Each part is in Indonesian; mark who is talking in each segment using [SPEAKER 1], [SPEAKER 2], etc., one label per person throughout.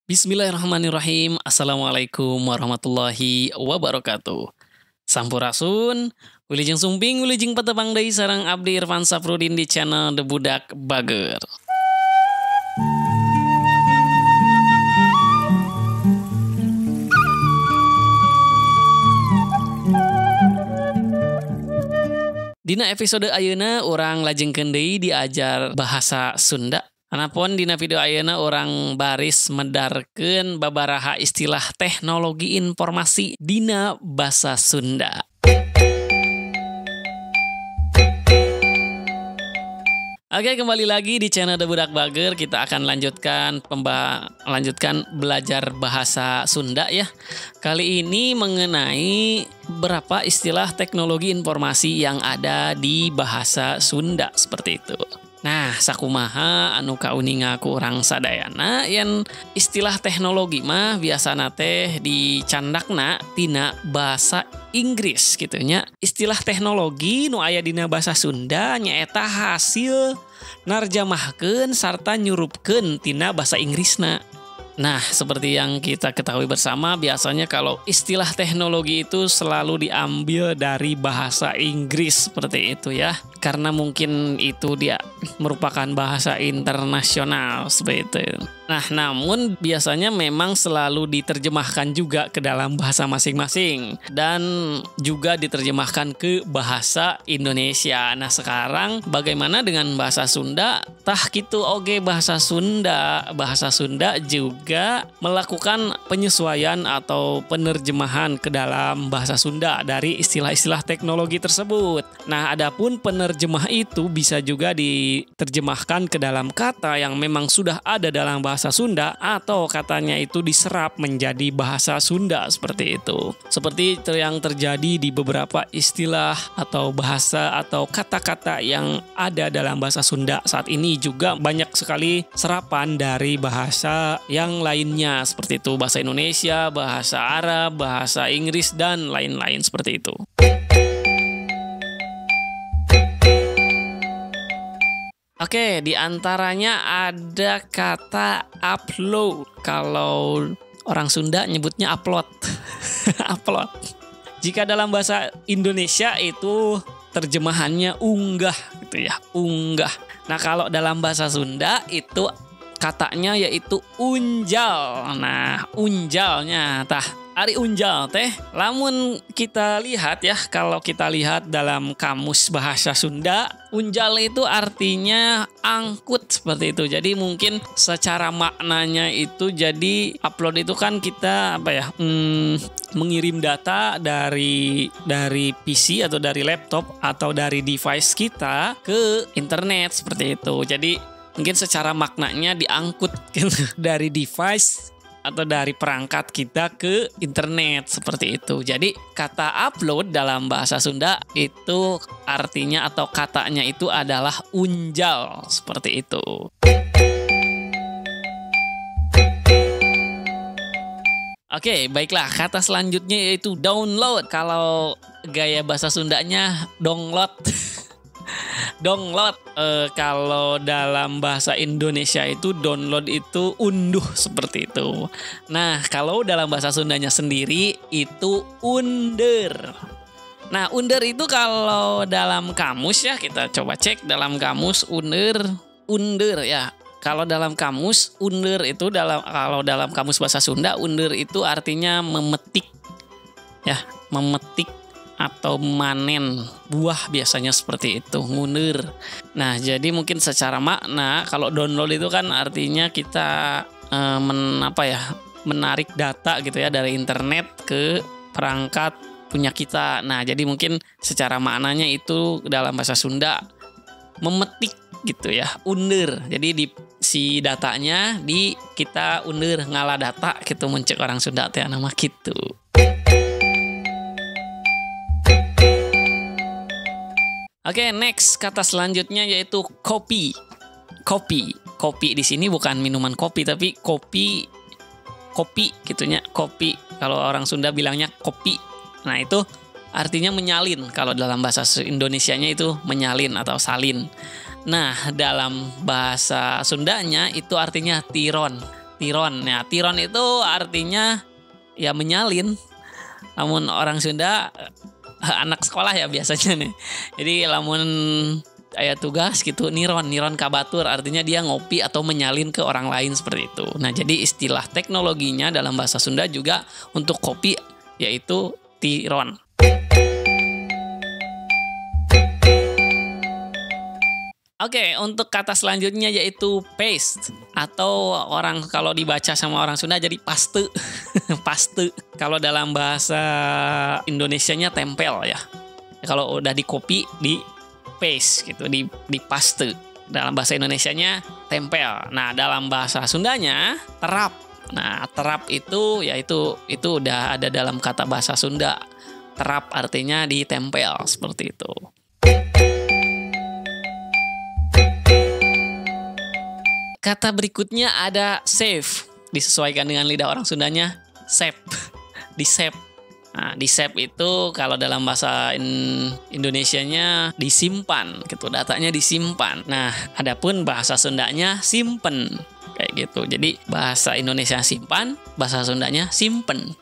[SPEAKER 1] Bismillahirrahmanirrahim. Assalamualaikum warahmatullahi wabarakatuh. Sampurasun, wilujeng sumping, wilujeng patepang deui sareng abdi Irfan Safrudin di channel The Budak Bager. Dina episode ayeuna urang lajengkeun deui diajar bahasa Sunda. Anapun dina video ayeuna orang baris medarkeun babaraha istilah teknologi informasi dina basa Sunda. Oke, kembali lagi di channel The Budak Bager. Kita akan lanjutkan belajar bahasa Sunda ya. Kali ini mengenai berapa istilah teknologi informasi yang ada di bahasa Sunda seperti itu. Nah, sakumaha anu kauninga ku urang sadayana yen istilah teknologi mah biasana teh dicandakna tina basa Inggris gitu nya. Istilah teknologi nu aya dina basa Sunda nyaeta hasil narjamahkeun sarta nyurupkeun tina basa Inggrisna. Nah, seperti yang kita ketahui bersama, biasanya kalau istilah teknologi itu selalu diambil dari bahasa Inggris seperti itu ya. Karena mungkin itu dia merupakan bahasa internasional seperti itu. Nah, namun biasanya memang selalu diterjemahkan juga ke dalam bahasa masing-masing. Dan juga diterjemahkan ke bahasa Indonesia. Nah, sekarang bagaimana dengan bahasa Sunda? Tah kitu oge bahasa Sunda. Bahasa Sunda juga melakukan penyesuaian atau penerjemahan ke dalam bahasa Sunda dari istilah-istilah teknologi tersebut. Nah, adapun penerjemah itu bisa juga diterjemahkan ke dalam kata yang memang sudah ada dalam bahasa Sunda atau katanya itu diserap menjadi bahasa Sunda seperti itu. Seperti yang terjadi di beberapa istilah atau bahasa atau kata-kata yang ada dalam bahasa Sunda saat ini juga banyak sekali serapan dari bahasa yang lainnya seperti itu, bahasa Indonesia, bahasa Arab, bahasa Inggris dan lain-lain seperti itu. Oke, di antaranya ada kata upload. Kalau orang Sunda nyebutnya upload. Upload. Jika dalam bahasa Indonesia itu terjemahannya unggah gitu ya, unggah. Nah, kalau dalam bahasa Sunda itu katanya yaitu unjal. Nah, unjalnya tah ari unjal teh lamun kita lihat ya, kalau kita lihat dalam kamus bahasa Sunda, unjal itu artinya angkut seperti itu. Jadi mungkin secara maknanya itu jadi upload itu kan kita mengirim data dari PC atau dari laptop atau dari device kita ke internet seperti itu. Jadi mungkin secara maknanya diangkut dari device atau dari perangkat kita ke internet seperti itu. Jadi kata upload dalam bahasa Sunda itu artinya atau katanya itu adalah unjal seperti itu. Oke, baiklah, kata selanjutnya yaitu download. Kalau gaya bahasa Sundanya download. Download. Kalau dalam bahasa Indonesia itu download itu unduh seperti itu. Nah, kalau dalam bahasa Sundanya sendiri itu under. Nah, under itu kalau dalam kamus ya, kita coba cek dalam kamus under ya. Kalau dalam kamus under itu kalau dalam kamus bahasa Sunda under itu artinya memetik. Ya, memetik atau manen buah biasanya seperti itu, ngundur. Nah, jadi mungkin secara makna kalau download itu kan artinya kita menarik data gitu ya dari internet ke perangkat punya kita. Nah, jadi mungkin secara maknanya itu dalam bahasa Sunda memetik gitu ya, undur. Jadi si datanya kita undur ngalah data gitu, muncul orang Sunda teh nama gitu. Oke, next kata selanjutnya yaitu kopi. Kopi di sini bukan minuman kopi tapi kopi gitunya, kopi. Kalau orang Sunda bilangnya kopi. Nah, itu artinya menyalin. Kalau dalam bahasa Indonesianya itu menyalin atau salin. Nah, dalam bahasa Sundanya itu artinya tiron. tiron. Ya, tiron itu artinya ya menyalin. Namun orang Sunda anak sekolah ya biasanya nih. Jadi lamun aya tugas gitu niron kabatur artinya dia ngopi atau menyalin ke orang lain seperti itu. Nah, jadi istilah teknologinya dalam bahasa Sunda juga untuk kopi yaitu tiron. Oke, untuk kata selanjutnya yaitu paste atau orang kalau dibaca sama orang Sunda jadi paste. Paste. Kalau dalam bahasa Indonesianya tempel ya. Kalau udah di copy di paste gitu, di paste. Dalam bahasa Indonesianya tempel. Nah, dalam bahasa Sundanya terap. Nah, terap itu yaitu udah ada dalam kata bahasa Sunda. Terap artinya ditempel seperti itu. Kata berikutnya ada save, disesuaikan dengan lidah orang Sundanya, save, di save. Nah, di save itu kalau dalam bahasa Indonesianya disimpan, gitu, datanya disimpan. Nah, adapun bahasa Sundanya simpen, kayak gitu. Jadi bahasa Indonesia simpan, bahasa Sundanya simpen.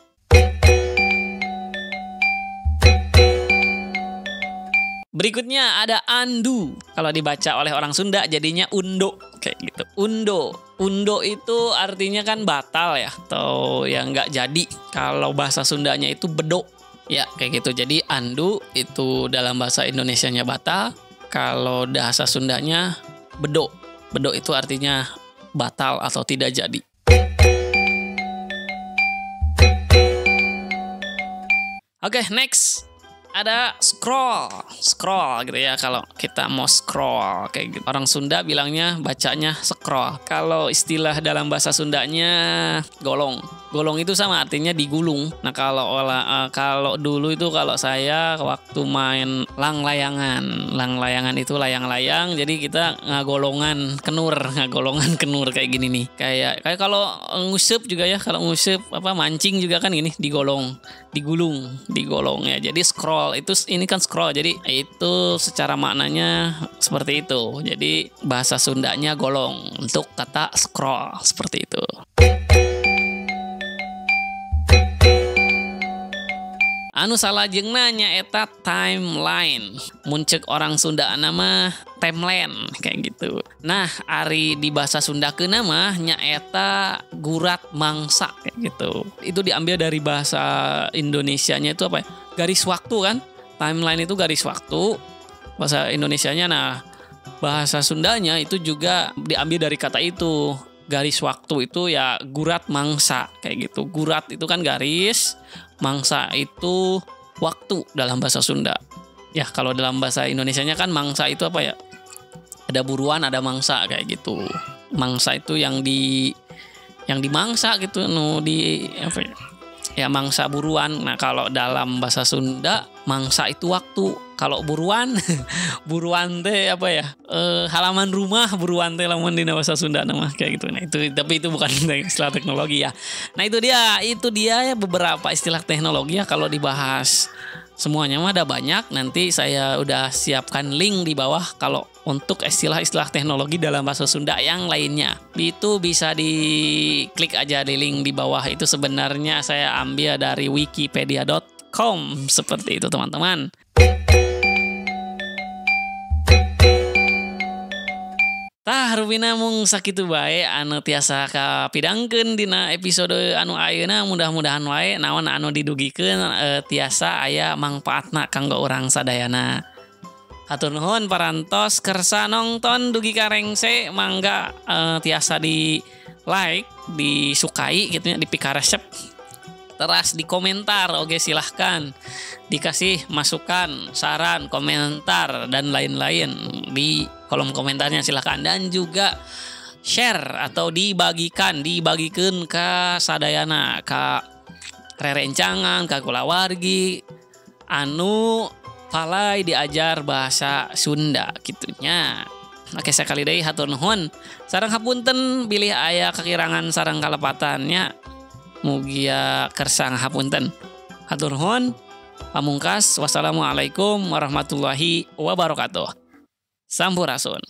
[SPEAKER 1] Berikutnya ada andu. Kalau dibaca oleh orang Sunda jadinya undo kayak gitu. Undo. Undo itu artinya kan batal ya atau yang nggak jadi. Kalau bahasa Sundanya itu bedo. Ya kayak gitu. Jadi andu itu dalam bahasa Indonesianya batal. Kalau bahasa Sundanya bedo. Bedo itu artinya batal atau tidak jadi. Oke, next. Ada scroll gitu ya. Kalau kita mau scroll kayak gitu. Orang Sunda bilangnya bacanya scroll. Kalau istilah dalam bahasa Sundanya golong. Golong itu sama artinya digulung. Nah, kalau dulu itu kalau saya waktu main lang-layangan itu layang-layang. Jadi kita ngagolongan kenur kayak gini nih. Kayak kalau ngusup juga ya. Kalau ngusup mancing juga kan gini digulung ya. Jadi scroll ini kan scroll. Jadi itu secara maknanya seperti itu. Jadi bahasa Sundanya golong untuk kata scroll seperti itu. Anu salajengna nyaeta timeline. Muncul orang Sunda nama timeline kayak gitu. Nah, ari di bahasa Sunda ke nama nyaeta gurat mangsa kayak gitu. Itu diambil dari bahasa Indonesianya itu apa ya? Garis waktu kan? Timeline itu garis waktu. Bahasa Indonesianya bahasa Sundanya itu juga diambil dari kata itu. Garis waktu itu ya gurat mangsa kayak gitu. Gurat itu kan garis, mangsa itu waktu dalam bahasa Sunda. Ya kalau dalam bahasa Indonesianya kan mangsa itu apa ya? Ada buruan, ada mangsa kayak gitu. Mangsa itu yang dimangsa gitu, ya mangsa buruan. Nah kalau dalam bahasa Sunda mangsa itu waktu. Kalau buruan teh apa ya? Halaman rumah buruan teh lamun dina bahasa Sunda nama kayak gitu. Nah tapi itu bukan istilah teknologi ya. Nah itu dia ya beberapa istilah teknologi ya kalau dibahas semuanya mah ada banyak. Nanti saya udah siapkan link di bawah kalau untuk istilah-istilah teknologi dalam bahasa Sunda yang lainnya. Itu bisa diklik aja di link di bawah. Itu sebenarnya saya ambil dari wikipedia.com seperti itu teman-teman. Tah rupina mung sakitu bae anu tiasa kapidangkeun dina episode anu ayeuna mudah-mudahan wae naon anu didugikeun tiasa aya mangpaatna kanggo urang sadayana. Hatur nuhun parantos kersa nongton dugi karengse mangga tiasa di like, disukai gitu ya, dipikaresep. Teras di komentar, oke silahkan dikasih masukan, saran, komentar dan lain-lain di kolom komentarnya silahkan dan juga share atau dibagikan ke sadayana, ke rerencangan, ke kulawargi anu palai diajar bahasa Sunda gitunya. Oke sekali deui hatur nuhun. Sareng hapunten bilih aya kekirangan sareng kalepatannya. Mugia kersa ngahapunten. Hatur nuhun. Pamungkas wassalamualaikum warahmatullahi wabarakatuh. Sampurasun.